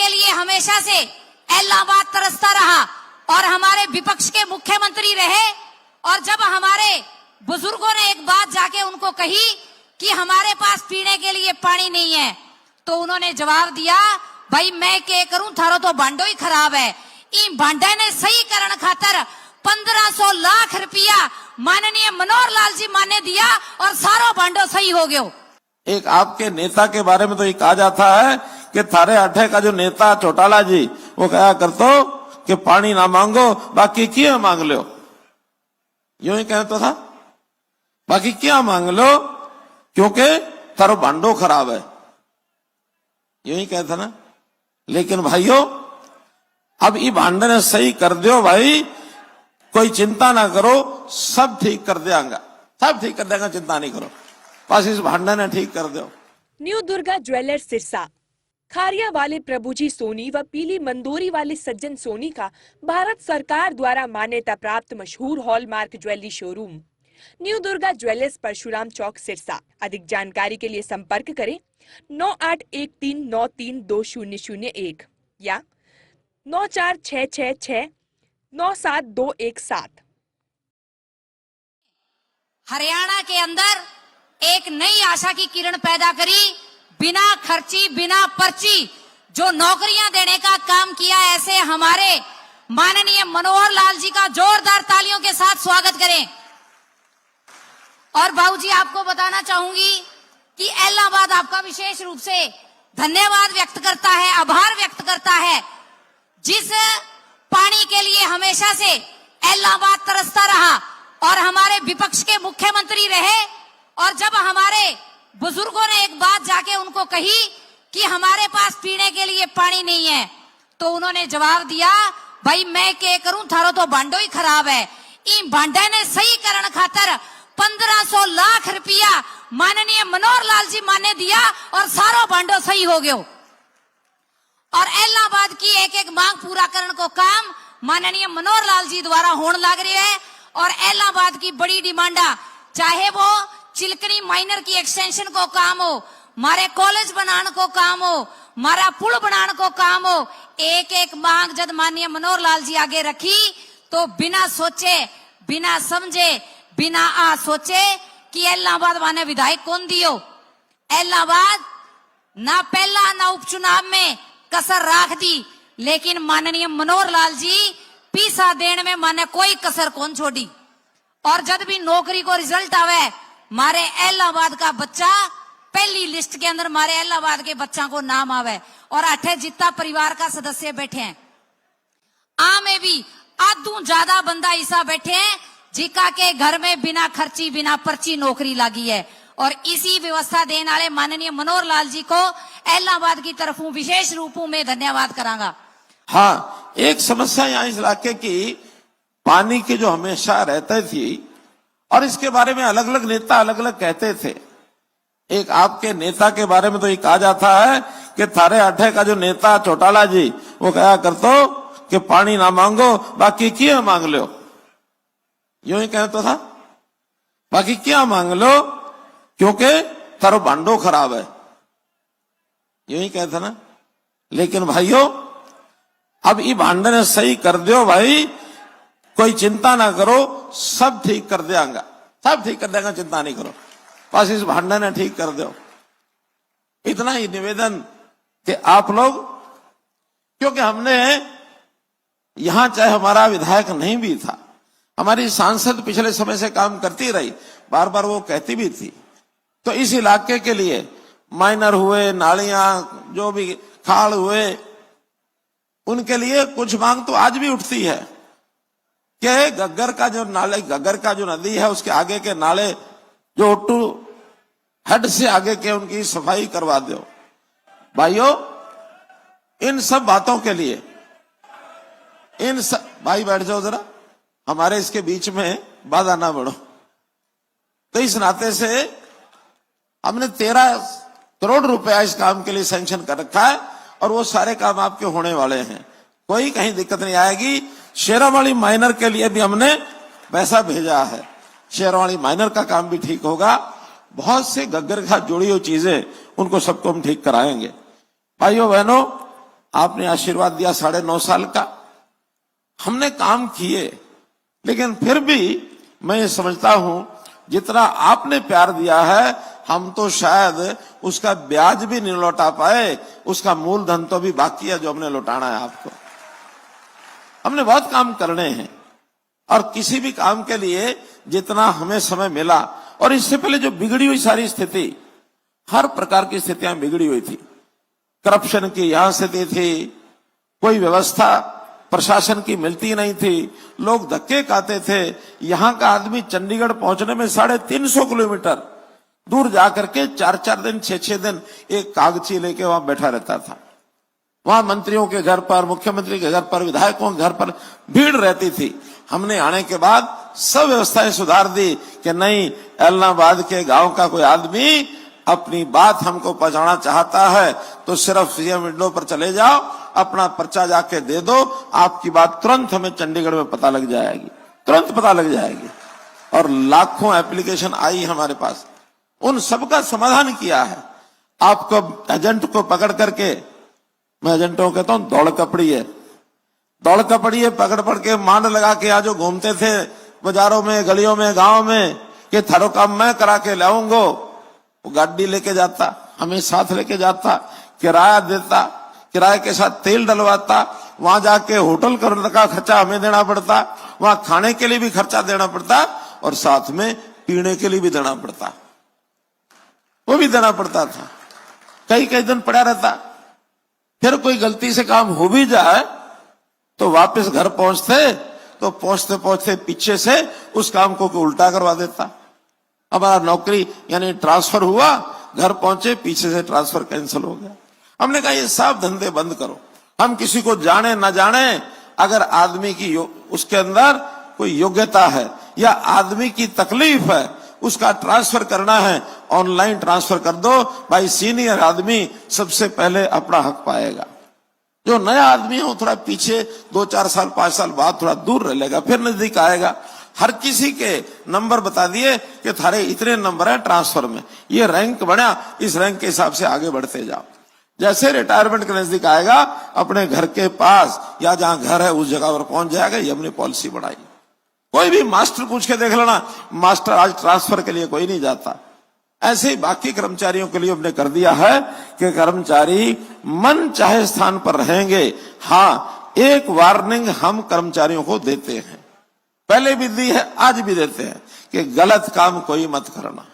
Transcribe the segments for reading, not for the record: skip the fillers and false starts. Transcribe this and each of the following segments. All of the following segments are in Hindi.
के लिए हमेशा से इलाहाबाद तरसता रहा और हमारे विपक्ष के मुख्यमंत्री रहे। और जब हमारे बुजुर्गों ने एक बात जाके उनको कही कि हमारे पास पीने के लिए पानी नहीं है, तो उन्होंने जवाब दिया, भाई मैं क्या करूं, थारो तो भांडो ही खराब है। इन भांडे ने सही करण खातर 1500 लाख रुपया माननीय मनोहर लाल जी माने दिया और सारो भांडो सही हो गयो। एक आपके नेता के बारे में तो ये कहा जाता है कि थारे अठे का जो नेता चौटाला जी वो कहा करतो कि पानी ना मांगो बाकी क्या मांग लो, यूं ही कहता था, बाकी क्या मांग लो क्योंकि थारो भांडो खराब है, यूं ही कहता ना। लेकिन भाइयों अब ये भांडे ने सही कर दियो भाई, कोई चिंता ना करो, सब ठीक कर देगा, सब ठीक कर देगा, चिंता नहीं करो, बस इस भांडे ने ठीक कर दो। न्यू दुर्गा ज्वेलर्स सिरसा, खारिया वाले प्रभुजी सोनी व पीली मंदोरी वाले सज्जन सोनी का भारत सरकार द्वारा मान्यता प्राप्त मशहूर hallmark jewellery showroom new Durga jewellers Parshuram Chowk Sirsa. अधिक जानकारी के लिए संपर्क करें 9813932001 या 9466697217। हरियाणा के अंदर एक नई आशा की किरण पैदा करी, बिना खर्ची बिना पर्ची जो नौकरियां देने का काम किया। ऐसे हमारे माननीय मनोहर लाल जी का जोरदार तालियों के साथ स्वागत करें। और बाबूजी आपको बताना चाहूंगी कि इलाहाबाद आपका विशेष रूप से धन्यवाद व्यक्त करता है, आभार व्यक्त करता है। जिस पानी के लिए हमेशा से इलाहाबाद तरसता रहा और हमारे विपक्ष के मुख्यमंत्री रहे। और जब हमारे बुजुर्गों ने एक बात जाके उनको कही कि हमारे पास पीने के लिए पानी नहीं है, तो उन्होंने जवाब दिया, भाई मैं क्या करूं, थारो तो भांडो ही खराब है। इन भांडे ने सही करण खातर 1500 लाख रुपया माननीय मनोहर लाल जी माने दिया और सारो भांडो सही हो गयो। और इलाहाबाद की एक एक मांग पूरा करने को काम माननीय मनोहर लाल जी द्वारा होने लग रही है। और इलाहाबाद की बड़ी डिमांडा, चाहे वो चिलकनी माइनर की एक्सटेंशन को काम हो, मारे कॉलेज बनाने को काम हो, मारा पुल बनाने को काम हो, एक एक मांग जब माननीय मनोहर लाल जी आगे रखी तो बिना सोचे बिना समझे बिना आ सोचे कि इलाहाबाद वाने विधायक कौन दियो। इलाहाबाद ना पहला ना उपचुनाव में कसर राख दी, लेकिन माननीय मनोहर लाल जी पीसा देने में माने कोई कसर कौन छोड़ी। और जब भी नौकरी को रिजल्ट आवे, मारे इलाहाबाद का बच्चा पहली लिस्ट के अंदर मारे इलाहाबाद के बच्चा को नाम आवे। और अठे जितना परिवार का सदस्य बैठे हैं, आ में भी आधू ज्यादा बंदा ऐसा बैठे हैं जिका के घर में बिना खर्ची बिना पर्ची नौकरी लगी है। और इसी व्यवस्था देने वाले माननीय मनोहर लाल जी को इलाहाबाद की तरफ विशेष रूप में धन्यवाद करांगा। हाँ, एक समस्या यहाँ इस इलाके की पानी की जो हमेशा रहती थी, और इसके बारे में अलग अलग नेता अलग अलग कहते थे। एक आपके नेता के बारे में तो ये कहा जाता है कि थारे अठे का जो नेता चौटाला जी वो कहा करतो कि पानी ना मांगो बाकी क्या मांग लो, यूं ही कहता था, बाकी क्या मांग लो क्योंकि थारो भांडो खराब है, यूं ही कहता ना। लेकिन भाइयों अब ये भांडे ने सही कर दियो भाई, कोई चिंता ना करो, सब ठीक कर देगा, सब ठीक कर देगा, चिंता नहीं करो, बस इस भांडे ने ठीक कर दो। इतना ही निवेदन कि आप लोग, क्योंकि हमने यहां चाहे हमारा विधायक नहीं भी था, हमारी सांसद पिछले समय से काम करती रही, बार बार वो कहती भी थी, तो इस इलाके के लिए माइनर हुए, नालियां जो भी खाल हुए, उनके लिए कुछ मांग तो आज भी उठती है कि गग्गर का जो नाले, गग्गर का जो नदी है उसके आगे के नाले जो ओट्टू हेड से आगे के उनकी सफाई करवा दो। भाइयों इन सब बातों के लिए इन सब, भाई बैठ जाओ जरा, हमारे इसके बीच में बाधा ना बढ़ो। तो इस नाते से हमने 13 करोड़ रुपया इस काम के लिए सैंक्शन कर रखा है और वो सारे काम आपके होने वाले हैं, कोई कहीं दिक्कत नहीं आएगी। शेरावाली माइनर के लिए भी हमने पैसा भेजा है, शेरावाली माइनर का काम भी ठीक होगा। बहुत से गग्गर का जुड़ी हुई चीजें उनको सबको हम ठीक कराएंगे। भाइयों बहनों, आपने आशीर्वाद दिया 9.5 साल का, हमने काम किए, लेकिन फिर भी मैं ये समझता हूं जितना आपने प्यार दिया है हम तो शायद उसका ब्याज भी नहीं लौटा पाए, उसका मूलधन तो भी बाकी है जो हमने लौटाना है आपको। हमने बहुत काम करने हैं और किसी भी काम के लिए जितना हमें समय मिला, और इससे पहले जो बिगड़ी हुई सारी स्थिति, हर प्रकार की स्थितियां बिगड़ी हुई थी, करप्शन की यहां स्थिति थी, कोई व्यवस्था प्रशासन की मिलती नहीं थी, लोग धक्के खाते थे। यहां का आदमी चंडीगढ़ पहुंचने में 350 किलोमीटर दूर जाकर के 4-4 दिन 6-6 दिन एक कागची लेके वहां बैठा रहता था। वहां मंत्रियों के घर पर, मुख्यमंत्री के घर पर, विधायकों के घर पर भीड़ रहती थी। हमने आने के बाद सब व्यवस्थाएं सुधार दी कि नहीं, एलनाबाद के गांव का कोई आदमी अपनी बात हमको पहुंचाना चाहता है तो सिर्फ सीएम विंडो पर चले जाओ, अपना पर्चा जाके दे दो, आपकी बात तुरंत हमें चंडीगढ़ में पता लग जाएगी, तुरंत पता लग जाएगी। और लाखों एप्लीकेशन आई हमारे पास, उन सबका समाधान किया है। आपको एजेंट को पकड़ करके, मैं एजेंटों को कहता हूं दौड़ कपड़ी है, दौड़ कपड़ी है, पकड़ पड़ के मांड लगा के आज जो घूमते थे बाजारों में, गलियों में, गांव में कि थारो काम मैं करा के लाऊंगा, वो गाड़ी लेके जाता, हमें साथ लेके जाता, किराया देता, किराए के साथ तेल डलवाता, वहां जाके होटल करने का खर्चा हमें देना पड़ता, वहां खाने के लिए भी खर्चा देना पड़ता और साथ में पीने के लिए भी देना पड़ता, वो भी देना पड़ता था। कई दिन पड़ा रहता। फिर कोई गलती से काम हो भी जाए तो वापस घर पहुंचते तो पहुंचते पहुंचते पीछे से उस काम को कोई उल्टा करवा देता। हमारा नौकरी यानी ट्रांसफर हुआ, घर पहुंचे पीछे से ट्रांसफर कैंसिल हो गया। हमने कहा ये सब धंधे बंद करो। हम किसी को जाने ना जाने, अगर आदमी की उसके अंदर कोई योग्यता है या आदमी की तकलीफ है, उसका ट्रांसफर करना है, ऑनलाइन ट्रांसफर कर दो भाई। सीनियर आदमी सबसे पहले अपना हक पाएगा। जो नया आदमी है वो थोड़ा पीछे 2-4 साल 5 साल बाद थोड़ा दूर रह लेगा, फिर नजदीक आएगा। हर किसी के नंबर बता दिए कि थारे इतने नंबर है ट्रांसफर में, ये रैंक बना, इस रैंक के हिसाब से आगे बढ़ते जाओ। जैसे रिटायरमेंट के नजदीक आएगा, अपने घर के पास या जहां घर है उस जगह पर पहुंच जाएगा। ये हमने पॉलिसी बढ़ाई। कोई भी मास्टर पूछ के देख लेना, मास्टर आज ट्रांसफर के लिए कोई नहीं जाता। ऐसे ही बाकी कर्मचारियों के लिए हमने कर दिया है कि कर्मचारी मन चाहे स्थान पर रहेंगे। हाँ, एक वार्निंग हम कर्मचारियों को देते हैं, पहले भी दी है, आज भी देते हैं कि गलत काम कोई मत करना।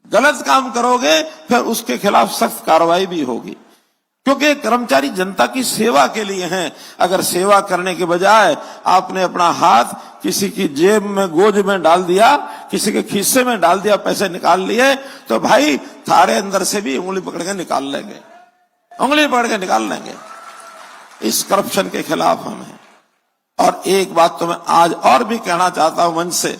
गलत काम करोगे फिर उसके खिलाफ सख्त कार्रवाई भी होगी, क्योंकि कर्मचारी जनता की सेवा के लिए हैं। अगर सेवा करने के बजाय आपने अपना हाथ किसी की जेब में, गोज में डाल दिया, किसी के खीसे में डाल दिया, पैसे निकाल लिए, तो भाई थारे अंदर से भी उंगली पकड़ के निकाल लेंगे, उंगली पकड़ के निकाल लेंगे। इस करप्शन के खिलाफ हम हैं। और एक बात तो मैं आज और भी कहना चाहता हूं मंच से,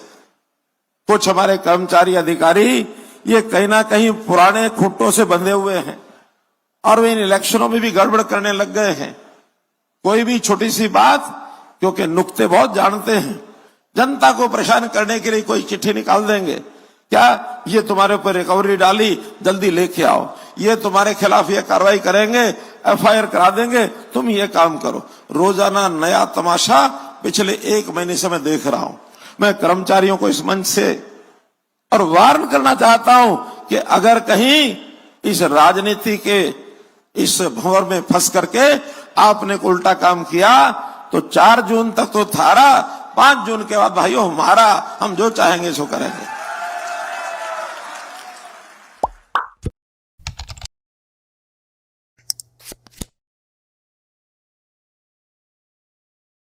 कुछ हमारे कर्मचारी अधिकारी ये कहीं ना कहीं पुराने खुट्टों से बंधे हुए हैं और वे इन इलेक्शनों में भी गड़बड़ करने लग गए हैं। कोई भी छोटी सी बात, क्योंकि नुक्ते बहुत जानते हैं, जनता को परेशान करने के लिए कोई चिट्ठी निकाल देंगे, क्या ये तुम्हारे ऊपर रिकवरी डाली, जल्दी लेके आओ, ये तुम्हारे खिलाफ ये कार्रवाई करेंगे, एफआईआर करा देंगे, तुम ये काम करो। रोजाना नया तमाशा पिछले 1 महीने से मैं देख रहा हूं। मैं कर्मचारियों को इस मंच से और वार्न करना चाहता हूं कि अगर कहीं इस राजनीति के इस भंवर में फंस करके आपने उल्टा काम किया तो 4 जून तक तो थारा, 5 जून के बाद भाइयों हमारा, हम जो चाहेंगे सो करेंगे।